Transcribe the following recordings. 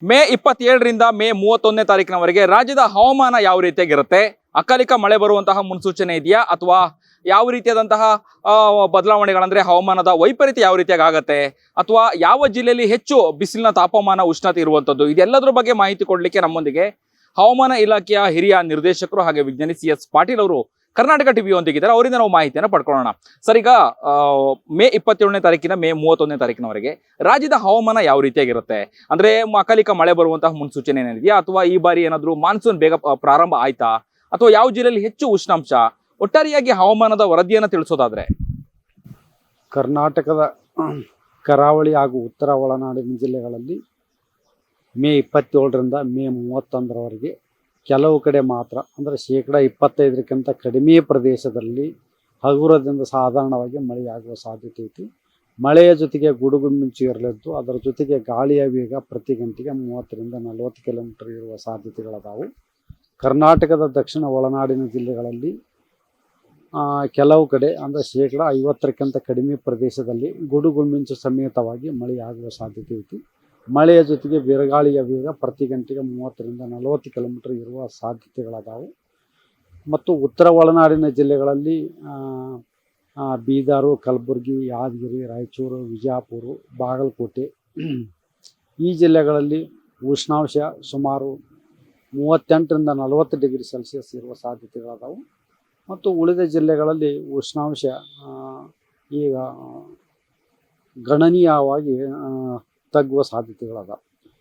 ಮೇ 27ರಿಂದ ಮೇ 31ನೇ ತಾರೀಕಿನವರೆಗೆ ರಾಜ್ಯದ ಹವಾಮಾನ ಯಾವ ರೀತಿಯಾಗಿರುತ್ತೆ? ಅಕಾಲಿಕ ಮಳೆ ಬರುವಂತಹ ಮುನ್ಸೂಚನೆ ಇದೆಯಾ ಅಥವಾ ಯಾವ ರೀತಿಯಾದಂತಹ ಬದಲಾವಣೆಗಳಂದ್ರೆ ಹವಾಮಾನದ ವೈಪರೀತ್ಯ ಯಾವ ರೀತಿಯಾಗಿ ಆಗತ್ತೆ ಅಥವಾ ಯಾವ ಜಿಲ್ಲೆಯಲ್ಲಿ ಹೆಚ್ಚು ಬಿಸಿಲಿನ ತಾಪಮಾನ ಉಷ್ಣತೆ ಇರುವಂತದ್ದು ಇದೆಲ್ಲದರ ಬಗ್ಗೆ ಮಾಹಿತಿ ಕೊಡಲಿಕ್ಕೆ ನಮ್ಮೊಂದಿಗೆ ಹವಾಮಾನ ಇಲಾಖೆಯ ಹಿರಿಯ ನಿರ್ದೇಶಕರು ಹಾಗೆ ವಿಜ್ಞಾನಿ CS ಪಾಟೀಲ್ ಅವರು ಕರ್ನಾಟಕ ಟಿವಿ ಒಂದಿಗಿದ್ದಾರೆ. ಅವರಿಂದ ನಾವು ಮಾಹಿತಿಯನ್ನು ಪಡ್ಕೊಳ್ಳೋಣ. ಸರ್, ಈಗ ಮೇ 27ನೇ ತಾರೀಕಿನ ಮೇ 31ನೇ ತಾರೀಕಿನವರೆಗೆ ರಾಜ್ಯದ ಹವಾಮಾನ ಯಾವ ರೀತಿಯಾಗಿರುತ್ತೆ? ಅಂದ್ರೆ ಅಕಾಲಿಕ ಮಳೆ ಬರುವಂತಹ ಮುನ್ಸೂಚನೆ ಏನಿದೆಯಾ ಅಥವಾ ಈ ಬಾರಿ ಏನಾದರೂ ಮಾನ್ಸೂನ್ ಬೇಗ ಪ್ರಾರಂಭ ಆಯ್ತಾ ಅಥವಾ ಯಾವ ಜಿಲ್ಲೆಯಲ್ಲಿ ಹೆಚ್ಚು ಉಷ್ಣಾಂಶ? ಒಟ್ಟಾರೆಯಾಗಿ ಹವಾಮಾನದ ವರದಿಯನ್ನು ತಿಳಿಸೋದಾದ್ರೆ ಕರ್ನಾಟಕದ ಕರಾವಳಿ ಹಾಗೂ ಉತ್ತರ ಒಳನಾಡಿನ ಜಿಲ್ಲೆಗಳಲ್ಲಿ ಮೇ 27ರಿಂದ ಮೇ 31ರವರೆಗೆ ಕೆಲವು ಕಡೆ ಮಾತ್ರ ಅಂದರೆ 25%ಕ್ಕಿಂತ ಕಡಿಮೆ ಪ್ರದೇಶದಲ್ಲಿ ಹಗುರದಿಂದ ಸಾಧಾರಣವಾಗಿ ಮಳೆಯಾಗುವ ಸಾಧ್ಯತೆ ಐತಿ. ಮಳೆಯ ಜೊತೆಗೆ ಗುಡುಗು ಮಿಂಚು ಇರಲಿದ್ದು ಅದರ ಜೊತೆಗೆ ಗಾಳಿಯ ವೇಗ ಪ್ರತಿ ಗಂಟೆಗೆ 30ರಿಂದ 40 ಕಿಲೋಮೀಟರ್ ಇರುವ ಸಾಧ್ಯತೆಗಳದಾವು. ಕರ್ನಾಟಕದ ದಕ್ಷಿಣ ಒಳನಾಡಿನ ಜಿಲ್ಲೆಗಳಲ್ಲಿ ಕೆಲವು ಕಡೆ ಅಂದರೆ 50%ಕ್ಕಿಂತ ಕಡಿಮೆ ಪ್ರದೇಶದಲ್ಲಿ ಗುಡುಗು ಮಿಂಚು ಸಮೇತವಾಗಿ ಮಳೆಯಾಗುವ ಸಾಧ್ಯತೆ ಐತಿ. ಮಳೆಯ ಜೊತೆಗೆ ಬಿರುಗಾಳಿಯ ವೇಗ ಪ್ರತಿ ಗಂಟೆಗೆ 30ರಿಂದ 40 ಕಿಲೋಮೀಟರ್ ಇರುವ ಸಾಧ್ಯತೆಗಳದಾವು. ಮತ್ತು ಉತ್ತರ ಒಳನಾಡಿನ ಜಿಲ್ಲೆಗಳಲ್ಲಿ ಬೀದರು, ಕಲಬುರಗಿ, ಯಾದಗಿರಿ, ರಾಯಚೂರು, ವಿಜಯಪುರ, ಬಾಗಲಕೋಟೆ ಈ ಜಿಲ್ಲೆಗಳಲ್ಲಿ ಉಷ್ಣಾಂಶ ಸುಮಾರು 38ರಿಂದ 40 ಡಿಗ್ರಿ ಸೆಲ್ಸಿಯಸ್ ಇರುವ ಸಾಧ್ಯತೆಗಳದಾವು. ಮತ್ತು ಉಳಿದ ಜಿಲ್ಲೆಗಳಲ್ಲಿ ಉಷ್ಣಾಂಶ ಈಗ ಗಣನೀಯವಾಗಿ ತಗ್ಗುವ ಸಾಧ್ಯತೆಗಳದಾವ.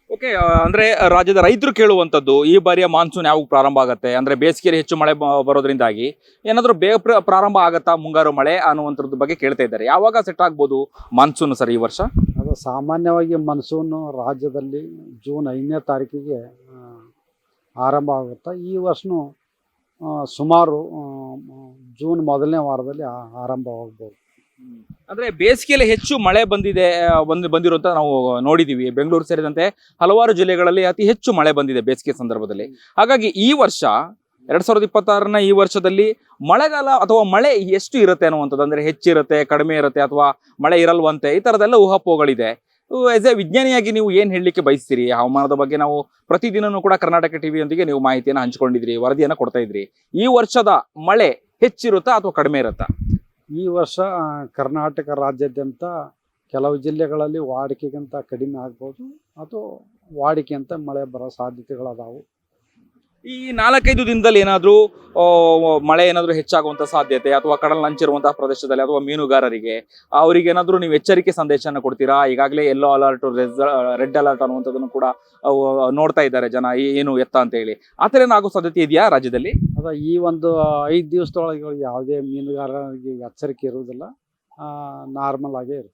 ಓಕೆ, ಅಂದ್ರೆ ರಾಜ್ಯದ ರೈತರು ಕೇಳುವಂಥದ್ದು ಈ ಬಾರಿಯ ಮಾನ್ಸೂನ್ ಯಾವಾಗ ಪ್ರಾರಂಭ ಆಗುತ್ತೆ? ಅಂದ್ರೆ ಬೇಸಿಗೆಯಲ್ಲಿ ಹೆಚ್ಚು ಮಳೆ ಬರೋದ್ರಿಂದಾಗಿ ಏನಾದರೂ ಬೇಗ ಪ್ರಾರಂಭ ಆಗತ್ತಾ ಮುಂಗಾರು ಮಳೆ ಅನ್ನುವಂಥದ್ದು ಬಗ್ಗೆ ಕೇಳ್ತಾ ಇದ್ದಾರೆ. ಯಾವಾಗ ಸೆಟ್ ಆಗ್ಬೋದು ಮಾನ್ಸೂನ್ ಸರ್ ಈ ವರ್ಷ? ಅದು ಸಾಮಾನ್ಯವಾಗಿ ಮಾನ್ಸೂನು ರಾಜ್ಯದಲ್ಲಿ ಜೂನ್ 5ನೇ ತಾರೀಕಿಗೆ ಆರಂಭ ಆಗುತ್ತೆ. ಈ ವರ್ಷನೂ ಸುಮಾರು ಜೂನ್ ಮೊದಲನೇ ವಾರದಲ್ಲಿ ಆರಂಭವಾಗ್ಬೋದು. ಅಂದ್ರೆ ಬೇಸಿಗೆಯಲ್ಲಿ ಹೆಚ್ಚು ಮಳೆ ಬಂದಿರುವಂತ ನಾವು ನೋಡಿದೀವಿ. ಬೆಂಗಳೂರು ಸೇರಿದಂತೆ ಹಲವಾರು ಜಿಲ್ಲೆಗಳಲ್ಲಿ ಅತಿ ಹೆಚ್ಚು ಮಳೆ ಬಂದಿದೆ ಬೇಸಿಗೆ ಸಂದರ್ಭದಲ್ಲಿ. ಹಾಗಾಗಿ ಈ ವರ್ಷ 2026ನ ಈ ವರ್ಷದಲ್ಲಿ ಮಳೆಗಾಲ ಅಥವಾ ಮಳೆ ಎಷ್ಟು ಇರುತ್ತೆ ಅನ್ನುವಂಥದ್ದು, ಅಂದ್ರೆ ಹೆಚ್ಚಿರುತ್ತೆ, ಕಡಿಮೆ ಇರುತ್ತೆ ಅಥವಾ ಮಳೆ ಇರಲ್ವಂತೆ, ಈ ತರದೆಲ್ಲ ಊಹಾಪೋಹಗಳಿದೆ. ಆಸ್ ಎ ವಿಜ್ಞಾನಿಯಾಗಿ ನೀವು ಏನ್ ಹೇಳಲಿಕ್ಕೆ ಬಯಸ್ತೀರಿ? ಹವಾಮಾನದ ಬಗ್ಗೆ ನಾವು ಪ್ರತಿದಿನನೂ ಕೂಡ ಕರ್ನಾಟಕ ಟಿವಿಯೊಂದಿಗೆ ನೀವು ಮಾಹಿತಿಯನ್ನು ಹಂಚಿಕೊಂಡಿದ್ರಿ, ವರದಿಯನ್ನು ಕೊಡ್ತಾ ಇದ್ರಿ. ಈ ವರ್ಷದ ಮಳೆ ಹೆಚ್ಚಿರುತ್ತಾ ಅಥವಾ ಕಡಿಮೆ ಇರುತ್ತಾ? ಈ ವರ್ಷ ಕರ್ನಾಟಕ ರಾಜ್ಯಾದ್ಯಂತ ಕೆಲವು ಜಿಲ್ಲೆಗಳಲ್ಲಿ ವಾಡಿಕೆಗಿಂತ ಕಡಿಮೆ ಆಗ್ಬೋದು ಅಥವಾ ವಾಡಿಕೆಯಂತ ಮಳೆ ಬರೋ ಸಾಧ್ಯತೆಗಳದಾವು. ಈ 4-5 ದಿನದಲ್ಲಿ ಏನಾದರೂ ಮಳೆ ಏನಾದರೂ ಹೆಚ್ಚಾಗುವಂಥ ಸಾಧ್ಯತೆ ಅಥವಾ ಕಡಲಂಚಿರುವಂತಹ ಪ್ರದೇಶದಲ್ಲಿ ಅಥವಾ ಮೀನುಗಾರರಿಗೆ ಅವರಿಗೆ ಏನಾದರೂ ನೀವು ಎಚ್ಚರಿಕೆ ಸಂದೇಶನ ಕೊಡ್ತೀರಾ? ಈಗಾಗಲೇ ಯೆಲ್ಲೋ ಅಲರ್ಟ್, ರೆಡ್ ಅಲರ್ಟ್ ಅನ್ನುವಂಥದ್ದನ್ನು ಕೂಡ ನೋಡ್ತಾ ಇದ್ದಾರೆ ಜನ, ಏನು ಎತ್ತ ಅಂತ ಹೇಳಿ. ಆ ಥರ ಏನಾಗೋ ಸಾಧ್ಯತೆ ಇದೆಯಾ ರಾಜ್ಯದಲ್ಲಿ? ಅದ ಈ ಒಂದು 5 ದಿವಸದೊಳಗೆ ಯಾವುದೇ ಮೀನುಗಾರರಿಗೆ ಎಚ್ಚರಿಕೆ ಇರುವುದಿಲ್ಲ, ನಾರ್ಮಲ್ ಆಗೇ ಇರ್ತದೆ.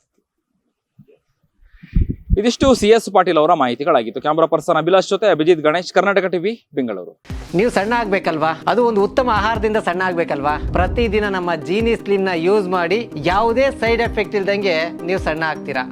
ಇದಿಷ್ಟು CS ಪಾಟೀಲ್ ಅವರ ಮಾಹಿತಿಗಳಾಗಿತ್ತು. ಕ್ಯಾಮ್ರಾ ಪರ್ಸನ್ ಅಭಿಲಾಷ್ ಜೊತೆ ಅಭಿಜಿತ್ ಗಣೇಶ್, ಕರ್ನಾಟಕ ಟಿವಿ, ಬೆಂಗಳೂರು. ನೀವು ಸಣ್ಣ ಆಗ್ಬೇಕಲ್ವಾ? ಅದು ಒಂದು ಉತ್ತಮ ಆಹಾರದಿಂದ ಸಣ್ಣ ಆಗ್ಬೇಕಲ್ವಾ? ಪ್ರತಿದಿನ ನಮ್ಮ ಜೀನಿ ಸ್ಲಿಮ್ ನ ಯೂಸ್ ಮಾಡಿ ಯಾವುದೇ ಸೈಡ್ ಎಫೆಕ್ಟ್ ಇಲ್ದಂಗೆ ನೀವು ಸಣ್ಣ ಆಗ್ತೀರಾ.